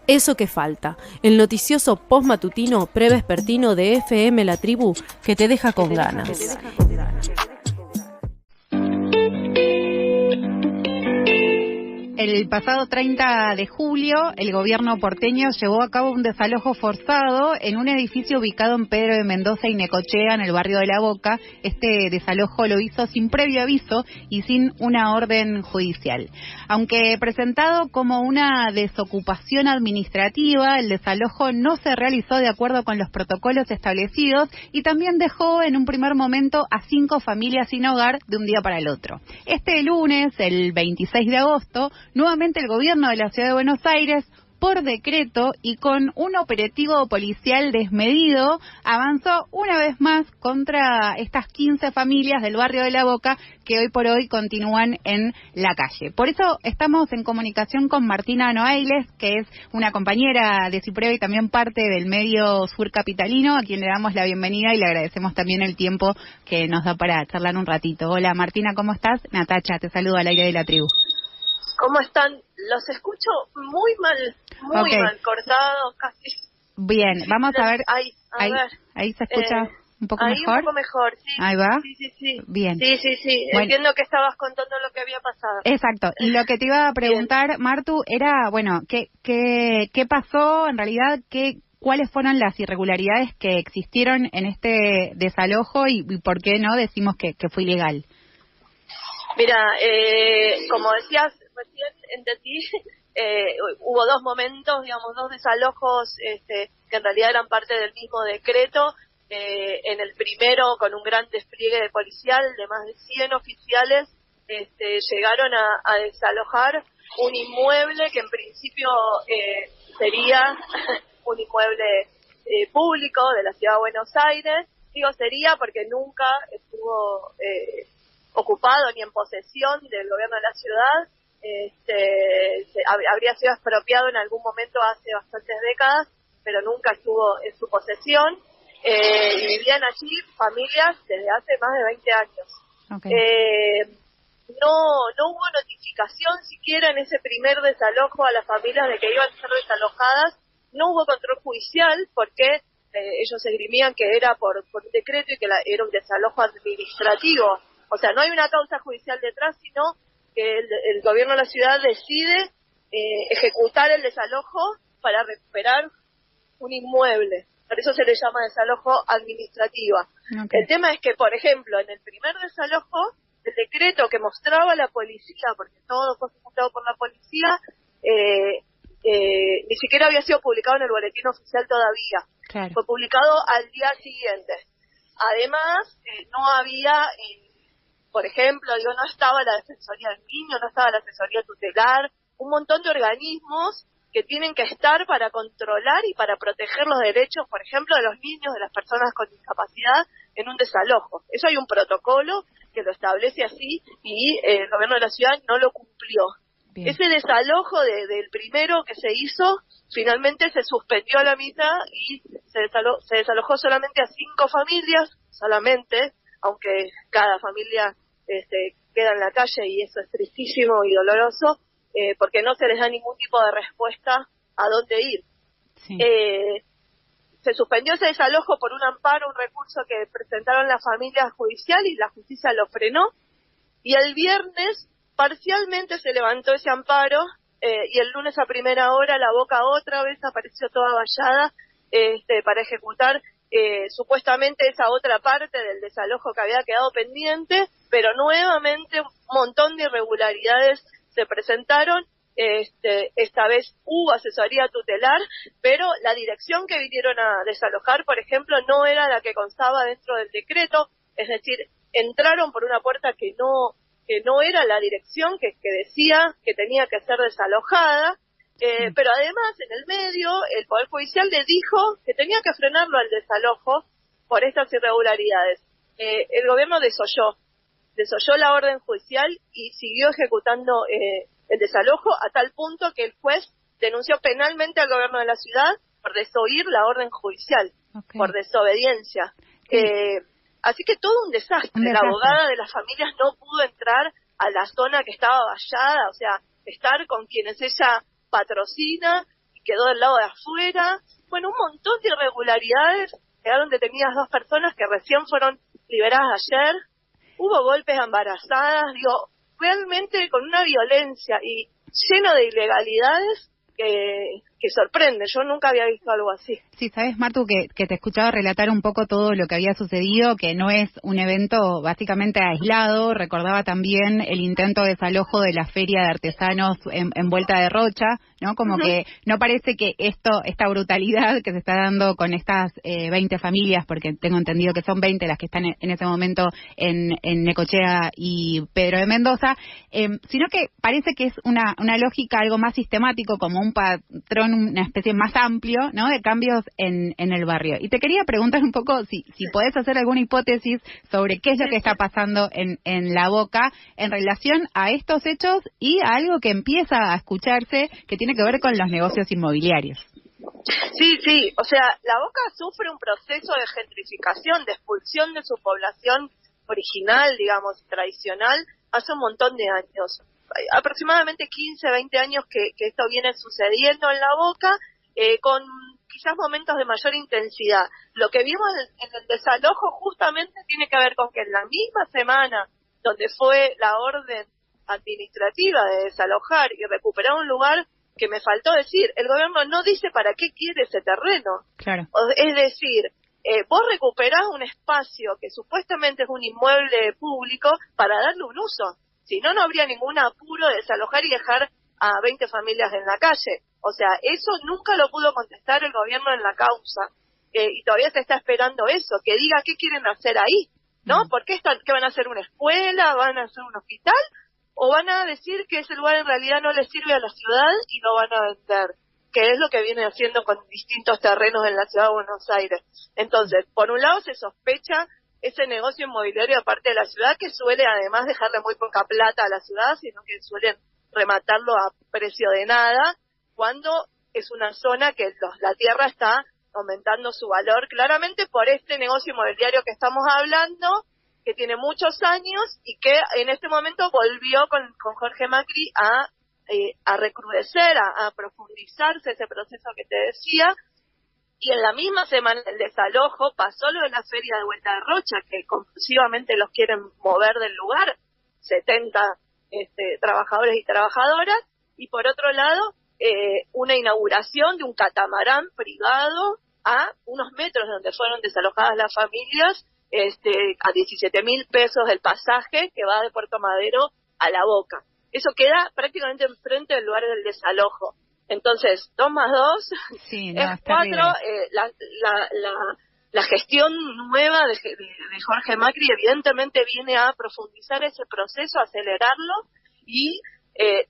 Eso que falta, el noticioso postmatutino prevespertino de FM La Tribu que te deja con ganas. El pasado 30 de julio, el gobierno porteño llevó a cabo un desalojo forzado en un edificio ubicado en Pedro de Mendoza y Necochea, en el barrio de La Boca. Este desalojo lo hizo sin previo aviso y sin una orden judicial. Aunque presentado como una desocupación administrativa, el desalojo no se realizó de acuerdo con los protocolos establecidos y también dejó en un primer momento a 5 familias sin hogar de un día para el otro. Este lunes, el 26 de agosto, nuevamente el gobierno de la Ciudad de Buenos Aires, por decreto y con un operativo policial desmedido, avanzó una vez más contra estas 15 familias del barrio de La Boca que hoy por hoy continúan en la calle. Por eso estamos en comunicación con Martina Noailles, que es una compañera de Cipreve y también parte del medio sur capitalino, a quien le damos la bienvenida y le agradecemos también el tiempo que nos da para charlar un ratito. Hola Martina, ¿cómo estás? Natacha, te saludo al aire de La Tribu. ¿Cómo están? Los escucho muy mal, mal, cortados, casi. Bien, vamos a ver. Ahí se escucha un poco mejor. Ahí un poco mejor, sí. Ahí va. Sí. Bien. Sí. Bueno, entiendo que estabas contando lo que había pasado. Exacto. Y lo que te iba a preguntar, Martu, era, bueno, ¿qué pasó en realidad? ¿Cuáles fueron las irregularidades que existieron en este desalojo y por qué no decimos que fue ilegal? Mira, como decías recién, entendí, hubo dos momentos, digamos, dos desalojos que en realidad eran parte del mismo decreto. En el primero, con un gran despliegue de policial de más de 100 oficiales, llegaron a desalojar un inmueble que en principio sería un inmueble público de la Ciudad de Buenos Aires. Digo sería porque nunca estuvo ocupado ni en posesión del gobierno de la ciudad. Habría sido expropiado en algún momento hace bastantes décadas, pero nunca estuvo en su posesión, y vivían allí familias desde hace más de 20 años. Okay. No hubo notificación siquiera en ese primer desalojo a las familias de que iban a ser desalojadas. No hubo control judicial porque ellos esgrimían que era por un decreto y que era un desalojo administrativo. O sea, no hay una causa judicial detrás, sino que el gobierno de la ciudad decide ejecutar el desalojo para recuperar un inmueble. Por eso se le llama desalojo administrativa. Okay. El tema es que, por ejemplo, en el primer desalojo, el decreto que mostraba la policía, porque todo fue ejecutado por la policía, ni siquiera había sido publicado en el boletín oficial todavía. Claro. Fue publicado al día siguiente. Además, no había... por ejemplo, no estaba la Defensoría del Niño, no estaba la Asesoría Tutelar, un montón de organismos que tienen que estar para controlar y para proteger los derechos, por ejemplo, de los niños, de las personas con discapacidad, en un desalojo. Eso hay un protocolo que lo establece así y el gobierno de la ciudad no lo cumplió. Bien. Ese desalojo del primero que se hizo, finalmente se suspendió a la mitad y se desalojó solamente a 5 familias, solamente, aunque cada familia queda en la calle y eso es tristísimo y doloroso, porque no se les da ningún tipo de respuesta a dónde ir. Sí. Se suspendió ese desalojo por un amparo, un recurso que presentaron la familia judicial y la justicia lo frenó, y el viernes parcialmente se levantó ese amparo, y el lunes a primera hora La Boca otra vez apareció toda vallada para ejecutar supuestamente esa otra parte del desalojo que había quedado pendiente, pero nuevamente un montón de irregularidades se presentaron. Esta vez hubo asesoría tutelar, pero la dirección que vinieron a desalojar, por ejemplo, no era la que constaba dentro del decreto, es decir, entraron por una puerta que no era la dirección que decía que tenía que ser desalojada. Pero además, en el medio, el Poder Judicial le dijo que tenía que frenarlo al desalojo por estas irregularidades. El gobierno desoyó la orden judicial y siguió ejecutando el desalojo a tal punto que el juez denunció penalmente al gobierno de la ciudad por desoír la orden judicial, okay, por desobediencia. Así que todo un desastre. La abogada de las familias no pudo entrar a la zona que estaba vallada, o sea, estar con quienes ella patrocina y quedó del lado de afuera. Bueno, un montón de irregularidades. Quedaron detenidas 2 personas que recién fueron liberadas ayer. Hubo golpes a embarazadas, realmente con una violencia y lleno de ilegalidades que sorprende. Yo nunca había visto algo así. Sí, sabes, Martu, que te escuchaba relatar un poco todo lo que había sucedido, que no es un evento básicamente aislado. Recordaba también el intento de desalojo de la Feria de Artesanos en Vuelta de Rocha, ¿no? Como que no parece que esta brutalidad que se está dando con estas 20 familias, porque tengo entendido que son 20 las que están en ese momento en Necochea y Pedro de Mendoza, sino que parece que es una lógica algo más sistemático, como un patrón, una especie más amplio, ¿no?, de cambios en el barrio. Y te quería preguntar un poco si podés hacer alguna hipótesis sobre qué es lo que está pasando en La Boca en relación a estos hechos y a algo que empieza a escucharse que tiene que ver con los negocios inmobiliarios. Sí, o sea, La Boca sufre un proceso de gentrificación, de expulsión de su población original, digamos, tradicional, hace un montón de años. Aproximadamente 15, 20 años que esto viene sucediendo en La Boca, con quizás momentos de mayor intensidad. Lo que vimos en el desalojo justamente tiene que ver con que en la misma semana donde fue la orden administrativa de desalojar y recuperar un lugar, que me faltó decir, el gobierno no dice para qué quiere ese terreno. Claro. Es decir, vos recuperás un espacio que supuestamente es un inmueble público para darle un uso. Si no, no habría ningún apuro de desalojar y dejar a 20 familias en la calle. O sea, eso nunca lo pudo contestar el gobierno en la causa. Y todavía se está esperando eso, que diga qué quieren hacer ahí, ¿no? ¿Por qué van a hacer una escuela? ¿Van a hacer un hospital? ¿O van a decir que ese lugar en realidad no les sirve a la ciudad y lo van a vender? Que es lo que vienen haciendo con distintos terrenos en la ciudad de Buenos Aires. Entonces, por un lado se sospecha ese negocio inmobiliario aparte de la ciudad, que suele además dejarle muy poca plata a la ciudad, sino que suelen rematarlo a precio de nada, cuando es una zona que la tierra está aumentando su valor claramente por este negocio inmobiliario que estamos hablando, que tiene muchos años y que en este momento volvió con Jorge Macri a recrudecer, a profundizarse ese proceso que te decía. Y en la misma semana del desalojo pasó lo de la Feria de Vuelta de Rocha, que compulsivamente los quieren mover del lugar, 70 trabajadores y trabajadoras, y por otro lado, una inauguración de un catamarán privado a unos metros donde fueron desalojadas las familias, a 17.000 pesos el pasaje que va de Puerto Madero a La Boca. Eso queda prácticamente enfrente del lugar del desalojo. Entonces, 2 más 2 es 4. La gestión nueva de Jorge Macri evidentemente viene a profundizar ese proceso, a acelerarlo, y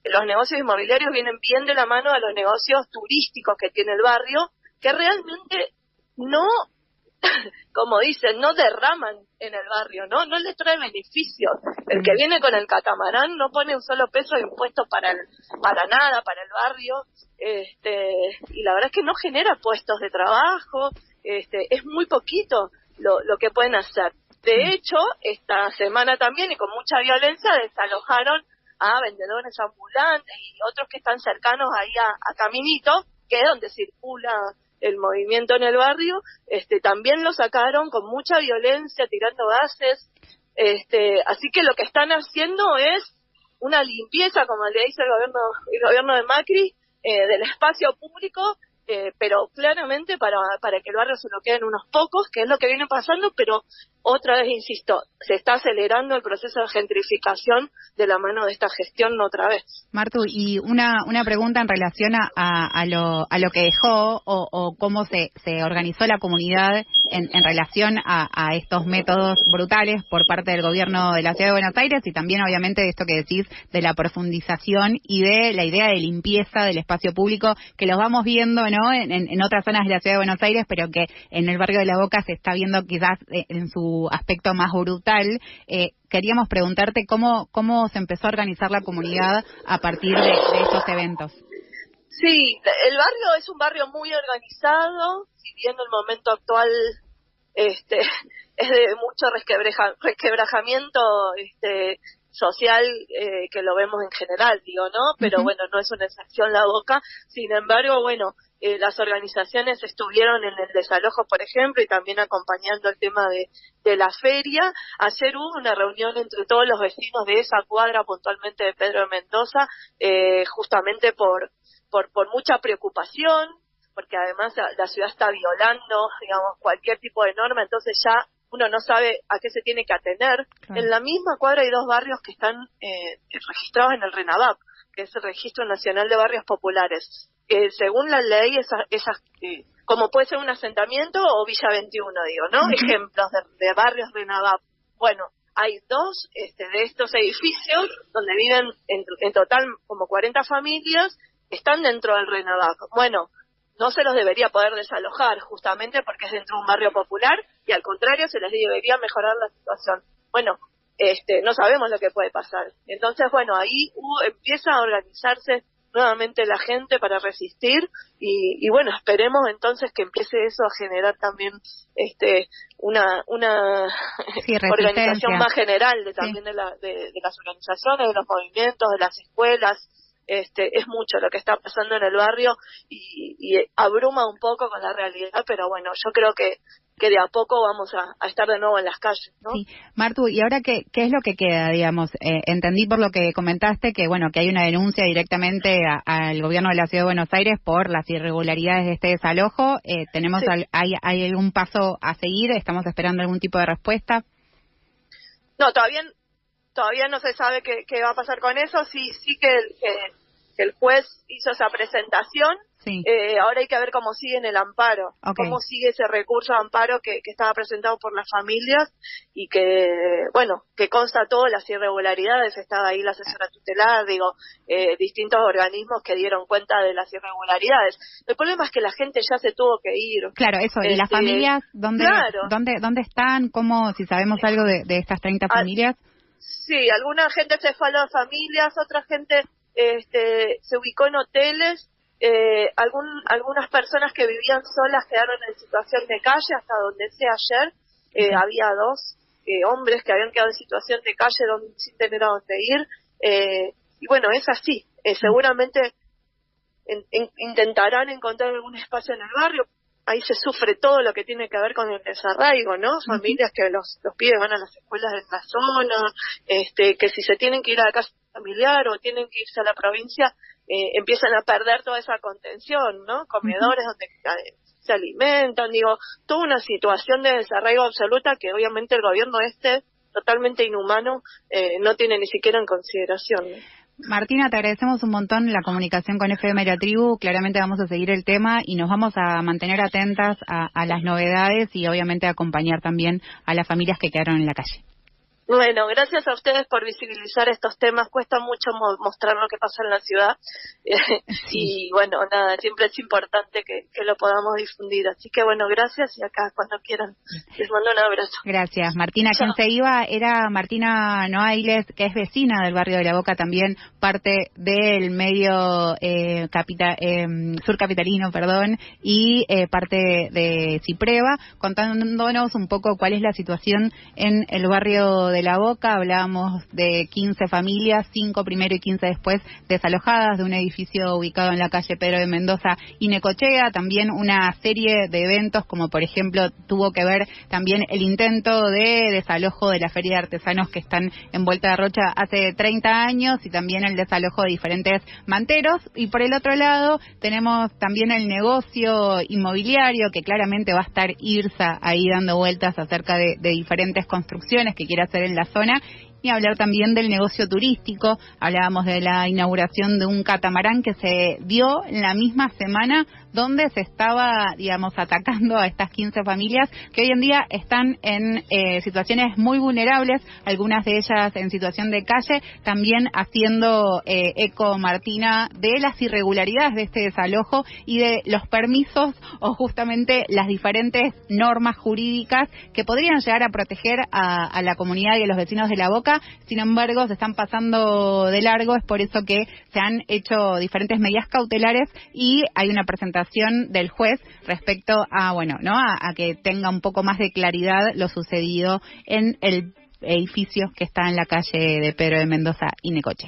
los negocios inmobiliarios vienen bien de la mano de los negocios turísticos que tiene el barrio, que realmente no, como dicen, no derraman en el barrio, no le trae beneficios. El que viene con el catamarán no pone un solo peso de impuesto para nada, para el barrio, y la verdad es que no genera puestos de trabajo, es muy poquito lo que pueden hacer. De hecho, esta semana también, y con mucha violencia, desalojaron a vendedores ambulantes y otros que están cercanos ahí a Caminito, que es donde circula el movimiento en el barrio. También lo sacaron con mucha violencia, tirando gases, así que lo que están haciendo es una limpieza, como le dice el gobierno de Macri, del espacio público, pero claramente para que el barrio se lo queden unos pocos, que es lo que viene pasando, pero otra vez insisto, se está acelerando el proceso de gentrificación de la mano de esta gestión otra vez. Martu, y una pregunta en relación a lo que dejó o cómo se organizó la comunidad en relación a estos métodos brutales por parte del gobierno de la Ciudad de Buenos Aires, y también obviamente de esto que decís de la profundización y de la idea de limpieza del espacio público, que los vamos viendo, ¿no?, en otras zonas de la Ciudad de Buenos Aires, pero que en el barrio de La Boca se está viendo quizás en su aspecto más brutal. Queríamos preguntarte cómo se empezó a organizar la comunidad a partir de estos eventos. Sí, el barrio es un barrio muy organizado, si bien el momento actual es de mucho resquebrajamiento social, que lo vemos en general, digo, ¿no? Pero bueno, no es una excepción La Boca. Sin embargo, bueno, las organizaciones estuvieron en el desalojo, por ejemplo, y también acompañando el tema de la feria. Ayer hubo una reunión entre todos los vecinos de esa cuadra, puntualmente de Pedro de Mendoza, justamente por mucha preocupación, porque además la ciudad está violando, digamos, cualquier tipo de norma, entonces ya uno no sabe a qué se tiene que atener. Claro. En la misma cuadra hay 2 barrios que están registrados en el RENAVAP, que es el Registro Nacional de Barrios Populares. Según la ley, esas como puede ser un asentamiento o Villa 21, digo, ¿no? Uh-huh. Ejemplos de barrios RENAVAP. Bueno, hay 2 de estos edificios donde viven en total como 40 familias, están dentro del RENAVAP. Bueno, no se los debería poder desalojar justamente porque es dentro de un barrio popular y al contrario se les debería mejorar la situación. Bueno, no sabemos lo que puede pasar. Entonces, bueno, ahí empieza a organizarse nuevamente la gente para resistir y bueno, esperemos entonces que empiece eso a generar también una organización más general también de las organizaciones, de los movimientos, de las escuelas. Es mucho lo que está pasando en el barrio y abruma un poco con la realidad, pero bueno, yo creo que de a poco vamos a estar de nuevo en las calles, ¿no? Sí. Martu, ¿y ahora qué es lo que queda, digamos? Entendí por lo que comentaste que, bueno, que hay una denuncia directamente al gobierno de la Ciudad de Buenos Aires por las irregularidades de este desalojo. ¿Tenemos sí. ¿Hay algún paso a seguir? ¿Estamos esperando algún tipo de respuesta? No, todavía no se sabe qué va a pasar con eso. Sí que el juez hizo esa presentación. Sí. Ahora hay que ver cómo sigue en el amparo, cómo sigue ese recurso de amparo que estaba presentado por las familias y que consta todas las irregularidades. Estaba ahí la asesora tutelar, distintos organismos que dieron cuenta de las irregularidades. El problema es que la gente ya se tuvo que ir. Claro, eso. ¿Y las familias dónde están? ¿Cómo, si sabemos algo de estas 30 familias? Sí, alguna gente se fue a las familias, otra gente se ubicó en hoteles. Algunas personas que vivían solas quedaron en situación de calle, hasta donde sé ayer. Había 2 hombres que habían quedado en situación de calle sin tener a dónde ir. Y bueno, es así. Seguramente intentarán encontrar algún espacio en el barrio. Ahí se sufre todo lo que tiene que ver con el desarraigo, ¿no? Familias que los pibes van a las escuelas de la zona, que si se tienen que ir a la casa familiar o tienen que irse a la provincia, empiezan a perder toda esa contención, ¿no? Comedores donde se alimentan, toda una situación de desarraigo absoluta que obviamente el gobierno totalmente inhumano, no tiene ni siquiera en consideración, ¿no? Martina, te agradecemos un montón la comunicación con FM La Tribu. Claramente vamos a seguir el tema y nos vamos a mantener atentas a las novedades y obviamente acompañar también a las familias que quedaron en la calle. Bueno, gracias a ustedes por visibilizar estos temas. Cuesta mucho mostrar lo que pasa en la ciudad. Sí. Y bueno, nada, siempre es importante que lo podamos difundir. Así que bueno, gracias y acá cuando quieran les mando un abrazo. Gracias. Martina, quien se iba era Martina Noailes, que es vecina del barrio de La Boca, también parte del medio surcapitalino, y parte de Cipreva, contándonos un poco cuál es la situación en el barrio de La Boca. Hablábamos de 15 familias, 5 primero y 15 después, desalojadas de un edificio ubicado en la calle Pedro de Mendoza y Necochea. También una serie de eventos, como por ejemplo tuvo que ver también el intento de desalojo de la Feria de Artesanos que están en Vuelta de Rocha hace 30 años y también el desalojo de diferentes manteros. Y por el otro lado tenemos también el negocio inmobiliario, que claramente va a estar IRSA ahí dando vueltas acerca de diferentes construcciones que quiere hacer en la zona, y hablar también del negocio turístico. Hablábamos de la inauguración de un catamarán que se dio en la misma semana donde se estaba, atacando a estas 15 familias que hoy en día están en situaciones muy vulnerables, algunas de ellas en situación de calle, también haciendo eco, Martina, de las irregularidades de este desalojo y de los permisos o justamente las diferentes normas jurídicas que podrían llegar a proteger a la comunidad y a los vecinos de La Boca. Sin embargo, se están pasando de largo. Es por eso que se han hecho diferentes medidas cautelares y hay una presentación del juez respecto a que tenga un poco más de claridad lo sucedido en el edificio que está en la calle de Pedro de Mendoza y Necochea.